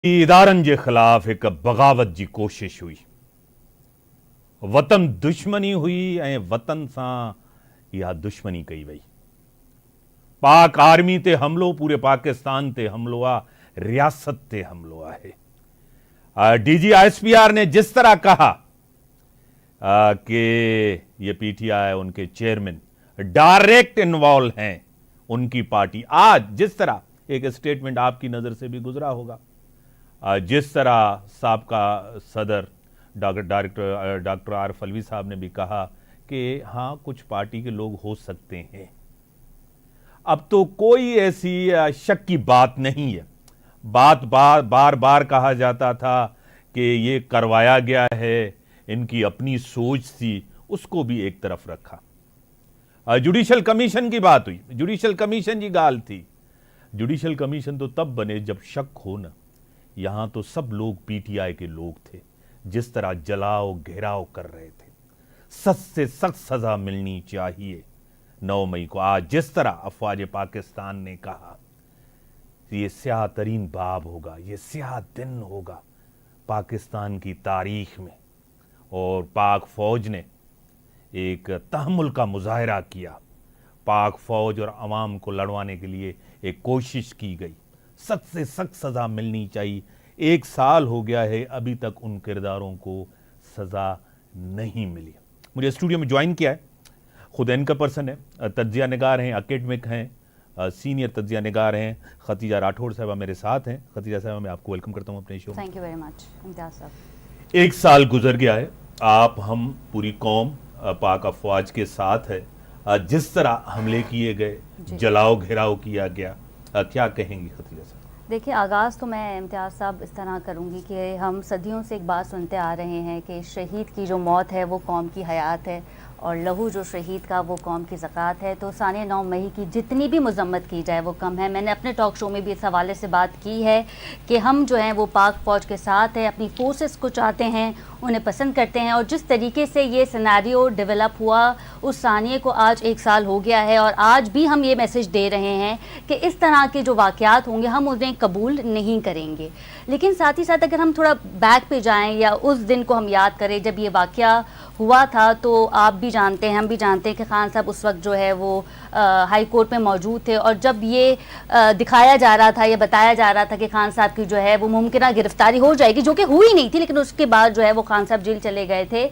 इदारनि जे ख़िलाफ़ एक बग़ावत जी कोशिश हुई। वतन दुश्मनी हुई ऐं वतन सां इहा दुश्मनी कई वई। पाक आर्मी ते हमलो, पूरे पाकिस्तान ते हमलो आ, रियासत ते हमलो आहे। DGISPR ने जिस तरह कहा कि ये PTI उनके चेयरमैन डायरेक्ट इन्वॉल्व हैं उनकी पार्टी, आज जिस तरह एक स्टेटमेंट आपकी नज़र से भी गुजरा होगा, जिस तरह साबका सदर डॉक्टर आरिफ अलवी साहब ने भी कहा कि हाँ कुछ पार्टी के लोग हो सकते हैं, अब तो कोई ऐसी शक की बात नहीं है। बार बार कहा जाता था कि ये करवाया गया है, इनकी अपनी सोच थी, उसको भी एक तरफ रखा। जुडिशल कमीशन की बात हुई, जुडिशल कमीशन की गाल थी। जुडिशल कमीशन तो तब बने जब शक हो ना। यहां तो सब लोग PTI के लोग थे, जिस तरह जलाओ घेराव कर रहे थे। सख्त से सख्त सजा मिलनी चाहिए 9 मई को। आज जिस तरह अफवाज पाकिस्तान ने कहा, ये स्याह तरीन बाब होगा, ये स्याह दिन होगा पाकिस्तान की तारीख में। और पाक फौज ने एक तहम्मुल का मुजाहरा किया। पाक फौज और अवाम को लड़वाने के लिए एक कोशिश की गई। सख्त से सख्त सजा मिलनी चाहिए। 1 साल हो गया है, अभी तक उन किरदारों को सजा नहीं मिली। मुझे स्टूडियो में ज्वाइन किया है, खुद एंकर पर्सन है, तज्जिया निगार हैं, एकेडमिक हैं, सीनियर तज्जिया निगार हैं, खतीजा राठौड़ साहबा मेरे साथ हैं। खतीजा साहबा, मैं आपको वेलकम करता हूँ अपने show. Thank you very much Imtiaz साहब। 1 साल गुजर गया है, आप, हम, पूरी कौम पाक अफवाज के साथ है। जिस तरह हमले किए गए, जलाओ घेराव किया गया, क्या कहेंगी खतीजा साहब? देखिए, आगाज़ तो मैं इम्तियाज़ साहब इस तरह करूँगी कि हम सदियों से एक बात सुनते आ रहे हैं कि शहीद की जो मौत है वो कौम की हयात है, और लहू जो शहीद का वो कौम की ज़कात है। तो साने 9 मई की जितनी भी मज़म्मत की जाए वो कम है। मैंने अपने टॉक शो में भी इस हवाले से बात की है कि हम जो हैं वो पाक फ़ौज के साथ हैं, अपनी फोर्सेस को चाहते हैं, उन्हें पसंद करते हैं। और जिस तरीके से ये सिनेरियो डेवलप हुआ, उस सानिए को आज 1 साल हो गया है, और आज भी हम ये मैसेज दे रहे हैं कि इस तरह के जो वाक़यात होंगे हम उन्हें कबूल नहीं करेंगे। लेकिन साथ ही साथ अगर हम थोड़ा बैक पे जाएं या उस दिन को हम याद करें जब ये वाक़या हुआ था, तो आप भी जानते हैं, हम भी जानते हैं कि खान साहब उस वक्त जो है वो हाई कोर्ट में मौजूद थे। और जब ये दिखाया जा रहा था या बताया जा रहा था कि खान साहब की जो है वो मुमकिन गिरफ्तारी हो जाएगी, जो कि हुई नहीं थी, लेकिन उसके बाद जो है वो खान साहब जेल चले गए थे,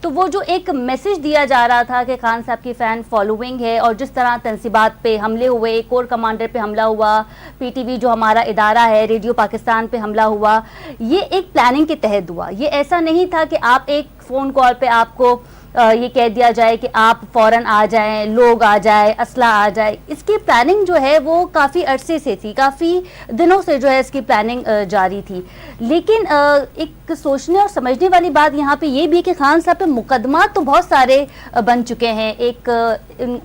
तो वो जो एक मैसेज दिया जा रहा था कि खान साहब की फ़ैन फॉलोइंग है, और जिस तरह तनसीबात पे हमले हुए, एक कोर कमांडर पे हमला हुआ, PTV जो हमारा इदारा है, रेडियो पाकिस्तान पे हमला हुआ, ये एक प्लानिंग के तहत हुआ। ये ऐसा नहीं था कि आप एक फ़ोन कॉल पे आपको ये कह दिया जाए कि आप फ़ौरन आ जाएं, लोग आ जाए, असला आ जाए। इसकी प्लानिंग जो है वो काफ़ी अरसे से थी, काफ़ी दिनों से जो है इसकी प्लानिंग जारी थी। लेकिन एक सोचने और समझने वाली बात यहाँ पे ये भी है कि खान साहब पे मुकदमा तो बहुत सारे बन चुके हैं। एक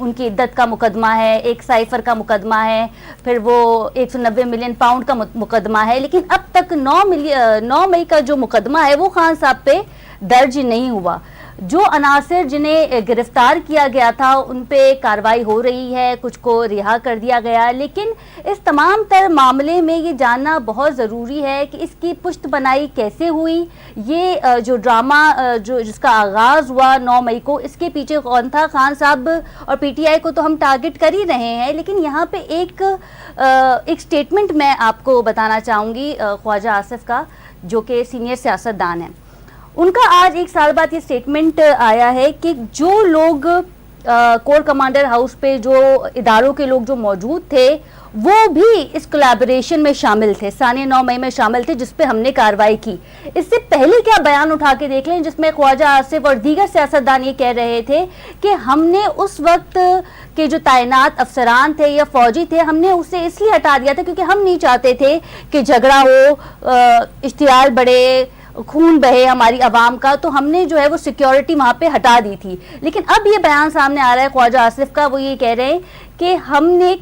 उनकी इद्दत का मुकदमा है, एक साइफर का मुकदमा है, फिर वो 190 मिलियन पाउंड का मुकदमा है। लेकिन अब तक 9 मई का जो मुकदमा है वो खान साहब पे दर्ज नहीं हुआ। जो अनासिर जिन्हें गिरफ्तार किया गया था उन पे कार्रवाई हो रही है, कुछ को रिहा कर दिया गया। लेकिन इस तमाम तर मामले में ये जानना बहुत ज़रूरी है कि इसकी पुष्ट बनाई कैसे हुई। ये जो ड्रामा जो जिसका आगाज़ हुआ 9 मई को, इसके पीछे कौन था? खान साहब और PTI को तो हम टारगेट कर ही रहे हैं, लेकिन यहाँ पे एक स्टेटमेंट मैं आपको बताना चाहूँगी ख्वाजा आसिफ का, जो कि सीनियर सियासतदान है। उनका आज 1 साल बाद ये स्टेटमेंट आया है कि जो लोग कोर कमांडर हाउस पे, जो इदारों के लोग जो मौजूद थे, वो भी इस कोलैबोरेशन में शामिल थे, साने 9 मई में शामिल थे, जिस पे हमने कार्रवाई की। इससे पहले क्या बयान उठा के देख लें, जिसमें ख्वाजा आसिफ और दीगर सियासतदान ये कह रहे थे कि हमने उस वक्त के जो तैनात अफसरान थे या फौजी थे, हमने उसे इसलिए हटा दिया था क्योंकि हम नहीं चाहते थे कि झगड़ा हो, इश्तियाल बढ़े, खून बहे हमारी आवाम का, तो हमने जो है वो सिक्योरिटी वहाँ पे हटा दी थी। लेकिन अब ये बयान सामने आ रहा है ख्वाजा आसिफ का, वो ये कह रहे हैं कि हमने